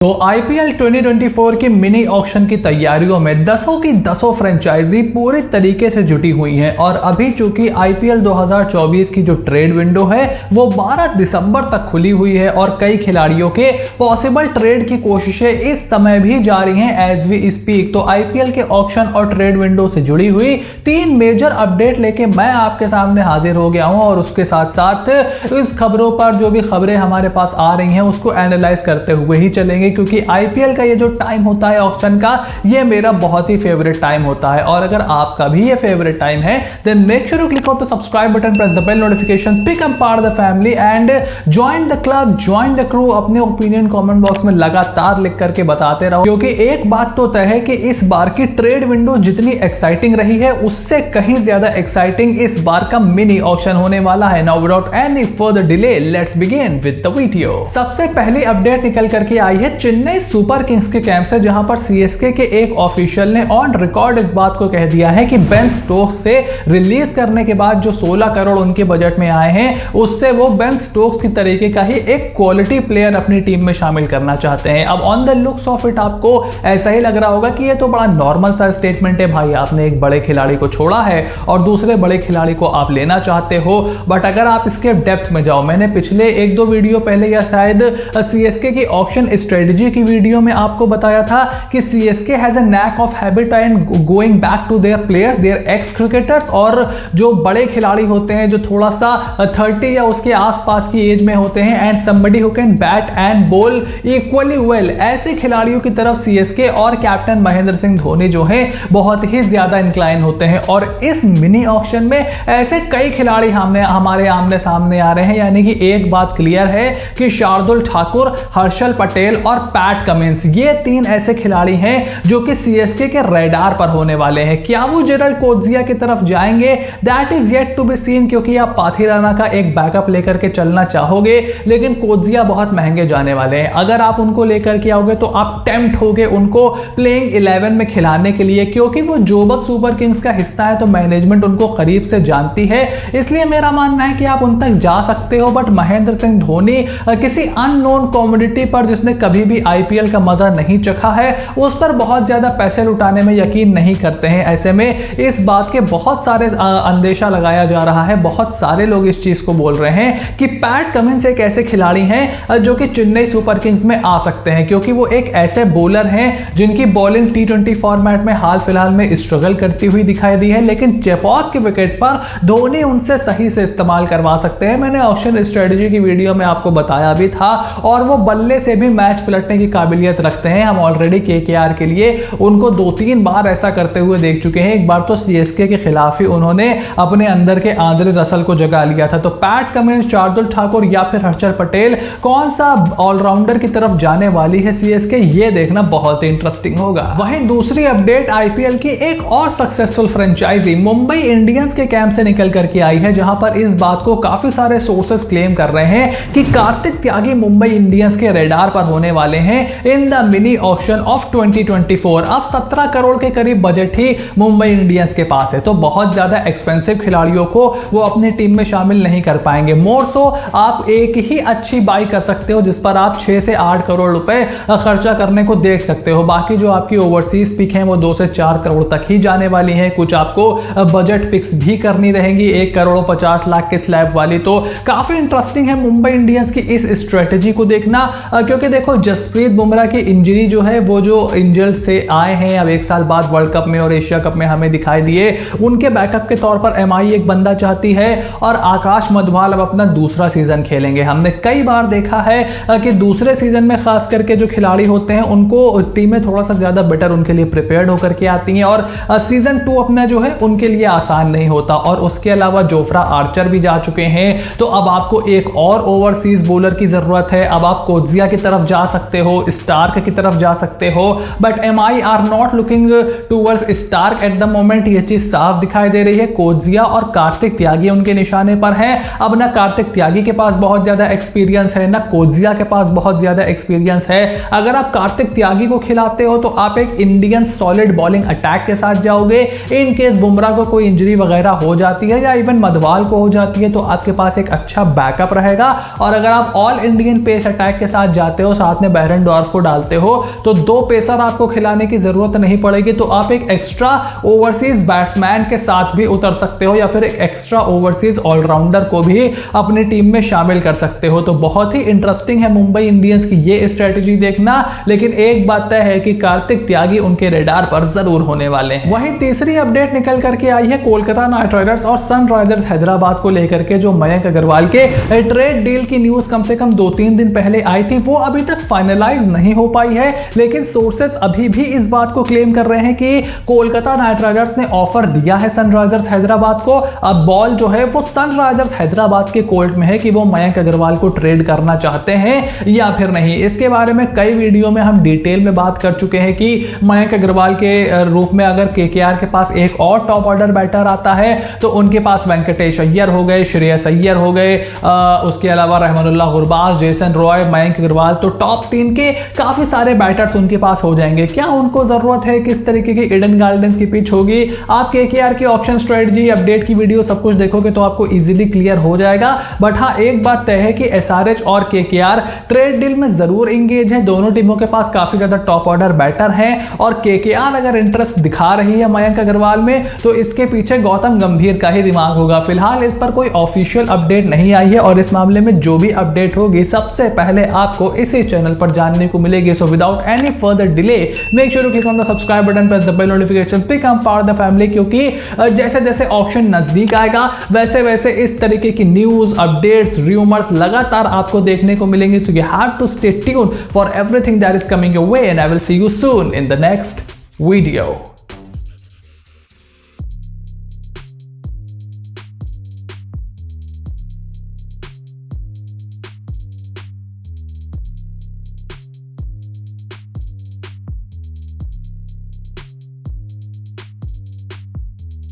तो आईपीएल 2024 की mini auction की तैयारियों में दसों की दसों फ्रेंचाइजी पूरी तरीके से जुटी हुई हैं और अभी चूंकि आईपीएल 2024 की जो ट्रेड विंडो है वो 12 दिसंबर तक खुली हुई है और कई खिलाड़ियों के पॉसिबल ट्रेड की कोशिशें इस समय भी जारी हैं एज वी स्पीक। तो आईपीएल के ऑक्शन और ट्रेड विंडो से जुड़ी हुई 3 मेजर अपडेट लेके मैं आपके सामने हाजिर हो गया हूं और उसके साथ साथ इस खबरों पर जो भी खबरें हमारे पास आ रही हैं उसको एनालाइज करते हुए ही चलेंगे, क्योंकि आईपीएल का ये जो टाइम होता है ऑक्शन का, ये मेरा बहुत ही फेवरेट टाइम होता है। और अगर आपका भी ये फेवरेट टाइम है then make sure to click on the subscribe button, press the bell notification, become part of the family and join the club, join the crew. अपने ओपिनियन कमेंट बॉक्स में लगातार लिख करके बताते रहो, क्योंकि एक बात तो तय है कि इस बार की ट्रेड विंडो जितनी एक्साइटिंग रही है उससे कहीं ज्यादा एक्साइटिंग इस बार का मिनी ऑक्शन होने वाला है। Now without any further delay let's begin with the video. सबसे पहली अपडेट निकल करके आई है चेन्नई सुपर किंग्स के कैंप से, जहां पर सीएसके के एक ऑफिशियल ने ऑन रिकॉर्ड इस बात को कह दिया है कि बेन स्टोक्स से रिलीज करने के बाद जो 16 करोड़ उनके बजट में आए हैं उससे वो बेन स्टोक्स की तरीके का ही एक क्वालिटी प्लेयर अपनी टीम में शामिल करना चाहते हैं। अब on the looks of it आपको ऐसा ही लग रहा होगा कि ये तो बड़ा नॉर्मल सा स्टेटमेंट है भाई, आपने एक बड़े खिलाड़ी को छोड़ा है और दूसरे बड़े खिलाड़ी को आप लेना चाहते हो। बट अगर आप इसके डेप्थ में जाओ, मैंने पिछले 1-2 वीडियो पहले या शायद सीएसके की ऑक्शन स्ट्रेटजी की वीडियो में आपको बताया था कि CSK has a knack of habit and going back to their players, their ex cricketers, और जो बड़े खिलाड़ी होते हैं जो थोड़ा सा 30 या उसके आसपास की एज में होते हैं and somebody who can bat and ball equally well, ऐसे खिलाड़ियों की तरफ सीएसके और कैप्टन महेंद्र सिंह धोनी जो हैं बहुत ही ज्यादा इंक्लाइन होते हैं। और इस मिनी ऑक्शन में ऐसे कई खिलाड़ी हमारे आमने सामने आ रहे हैं, यानी कि एक बात क्लियर है कि शार्दुल ठाकुर, हर्षल पटेल और पैट कमिंस, ये 3 ऐसे खिलाड़ी हैं जो कि सीएसके के रडार पर होने वाले हैं। क्या वो जेरल्ड कोज्जिया की तरफ जाएंगे, that is yet to be seen, क्योंकि आप पाथिराना का एक बैकअप लेकर के चलना चाहोगे, लेकिन कोज्जिया बहुत महंगे जाने वाले हैं। अगर आप उनको लेकर के आओगे तो आप टेम्प्ट होगे उनको प्लेइंग 11 में खिलाने के लिए, क्योंकि वो जोबक सुपर किंग्स का हिस्सा है तो मैनेजमेंट उनको करीब से जानती है। इसलिए मेरा मानना है कि आप उन तक जा सकते हो, बट महेंद्र सिंह धोनी किसी अननोन कमोडिटी पर जिसने कभी भी आईपीएल का मजा नहीं चखा है उस पर बहुत ज्यादा पैसे लुटाने में यकीन नहीं करते हैं। ऐसे में इस बात के बहुत सारे अंदेशा लगाया जा रहा है, बहुत सारे लोग इस चीज को बोल रहे हैं कि पैट कमिंस एक ऐसे खिलाड़ी हैं जो कि चेन्नई सुपर किंग्स में आ सकते हैं, क्योंकि वो एक ऐसे बॉलर हैं जिनकी बॉलिंग T20 फॉर्मेट में हाल फिलहाल में स्ट्रगल करती हुई दिखाई दी है, लेकिन चेपॉक के विकेट पर धोनी उनसे सही से इस्तेमाल करवा सकते हैं। मैंने ऑक्शन स्ट्रेटजी की वीडियो में आपको बताया भी था, और वो बल्ले से भी मैच पलटने की काबिलियत रखते हैं। हम ऑलरेडी केकेआर के लिए उनको 2-3 बार ऐसा करते हुए देख चुके हैं। एक बार तो सीएसके के खिलाफ ही उन्होंने अपने अंदर के आंद्रे रसल को जगा लिया था। तो पैट कमिंस, शार्दुल ठाकुर या फिर हर्षल पटेल, कौन सा ऑलराउंडर की तरफ जाने वाली है सीएसके, ये देखना बहुत ही इंटरेस्टिंग होगा। वहीं दूसरी अपडेट आईपीएल की एक और सक्सेसफुल फ्रेंचाइजी मुंबई इंडियंस के कैंप से निकल करके आई है, जहां पर इस बात को काफी सारे सोर्सेस क्लेम कर रहे हैं कि कार्तिक त्यागी मुंबई इंडियंस के रडार पर होने वाले हैं in the mini auction of 2024। अब 17 करोड़ के करीब बजट ही मुंबई इंडियंस के पास है, तो बहुत ज्यादा एक्सपेंसिव खिलाड़ियों को वो अपनी टीम में शामिल नहीं कर पाएंगे। मोर सो आप एक ही अच्छी बाई कर सकते हो जिस पर आप 6 से 8 करोड़ रुपए खर्चा करने को देख सकते हो। बाकी जो आपकी ओवरसीज पिक है वो 2 से 4 करोड़ तक ही जाने वाली है। कुछ आपको बजट पिक्स भी करनी रहेंगी 1 करोड़ 50 लाख के स्लैब वाली। तो काफी इंटरेस्टिंग है मुंबई इंडियंस की इस स्ट्रेटेजी को देखना, क्योंकि देखो जसप्रीत बुमराह की इंजरी जो है वो जो इंजर्ड से आए हैं अब 1 साल बाद वर्ल्ड कप में और एशिया कप में हमें दिखाई दिए, उनके बैकअप के तौर पर एमआई एक बंदा चाहती है और आकाश मधवाल अब अपना दूसरा सीजन खेलेंगे। हमने कई बार देखा है कि दूसरे सीजन में खास करके जो खिलाड़ी होते हैं उनको टीमें थोड़ा सा ज्यादा बेटर उनके लिए प्रिपेयर्ड होकर के आती हैं और सीजन 2 अपना जो है उनके लिए आसान नहीं होता। और उसके अलावा जोफ्रा आर्चर भी जा चुके हैं, तो अब आपको एक और ओवरसीज बॉलर की जरूरत है। अब आप कोज्जिया की तरफ जा सकते हो, स्टार्क की तरफ जा सकते हो, but MI are not looking towards Starc at the moment. ये चीज साफ दिखाई दे रही है। कोज्जिया और कार्तिक त्यागी उनके निशाने पर हैं। अब ना कार्तिक त्यागी के पास बहुत ज्यादा एक्सपीरियंस है, ना कोज्जिया के पास बहुत ज्यादा एक्सपीरियंस है। अगर आप कार्तिक त्यागी को खिलाते हो तो आप एक इंडियन सॉलिड बॉलिंग अटैक के साथ जाओगे। इन केस बुमराह को कोई इंजरी वगैरह हो जाती है या इवन मधवाल को हो जाती है तो आपके पास एक अच्छा बैकअप रहेगा। और अगर आप ऑल इंडियन पेस अटैक के साथ जाते हो, साथ में अपने बेहरेनडॉर्फ को डालते हो तो 2 पेसर आपको खिलाने की जरूरत नहीं पड़ेगी, तो आप एक एक्स्ट्रा ओवरसीज बैट्समैन के साथ भी उतर सकते हो या फिर एक एक्स्ट्रा ओवरसीज ऑलराउंडर को भी अपनी टीम में शामिल कर सकते हो। तो बहुत ही इंटरेस्टिंग है मुंबई इंडियंस की ये स्ट्रेटेजी देखना, लेकिन एक बात तय है कि कार्तिक त्यागी उनके रेडार पर जरूर होने वाले हैं। वहीं तीसरी अपडेट निकल करके आई है कोलकाता नाइट राइडर्स और सनराइजर्स हैदराबाद को लेकर के, जो मयंक अग्रवाल के ट्रेड डील की न्यूज कम से कम 2-3 दिन पहले आई थी, वो अभी तक फाइनलाइज नहीं हो पाई है, लेकिन सोर्सेस अभी भी इस बात को क्लेम कर रहे हैं कि कोलकाता नाइट राइडर्स ने ऑफर दिया है सनराइजर्स हैदराबाद को। अब बॉल जो है वो सनराइजर्स हैदराबाद के कोर्ट में है कि वो मयंक अग्रवाल को ट्रेड करना चाहते हैं या फिर नहीं। इसके बारे में कई वीडियो में हम डिटेल में बात कर चुके हैं कि मयंक अग्रवाल के रूप में अगर केकेआर के पास एक और टॉप ऑर्डर बैटर आता है तो उनके पास वेंकटेश अय्यर हो गए, श्रेयस अय्यर हो गए, उसके अलावा रहमानुल्लाह गुरबाज, जेसन रॉय, मयंक अग्रवाल, तो टॉप 3 के काफी सारे बैटर्स उनके पास हो जाएंगे। क्या उनको जरूरत है, किस तरीके की ईडन गार्डन्स की पिच होगी, आप केकेआर की ऑप्शन स्ट्रेटजी अपडेट की वीडियो सब कुछ देखोगे तो आपको इजीली क्लियर हो जाएगा। बट हाँ, एक बात तय है कि एसआरएच और केकेआर ट्रेड डील में जरूर एंगेज है। दोनों टीमों के पास काफी ज्यादा टॉप ऑर्डर बैटर हैं और केकेआर अगर इंटरेस्ट दिखा रही है मयंक अग्रवाल में तो इसके पीछे गौतम गंभीर का ही दिमाग होगा। फिलहाल इस पर कोई ऑफिशियल अपडेट नहीं आई है और इस मामले में जो भी अपडेट होगी सबसे पहले आपको इसी चैनल पर जानने को मिलेगी। So without any further delay make sure to click on the subscribe button, press the bell notification, become part of the family, क्योंकि जैसे जैसे ऑक्शन नजदीक आएगा वैसे वैसे इस तरीके की न्यूज, अपडेट्स, रूमर्स लगातार आपको देखने को मिलेंगे। So you have to stay tuned for everything that is coming your way and I will see you soon in the next video.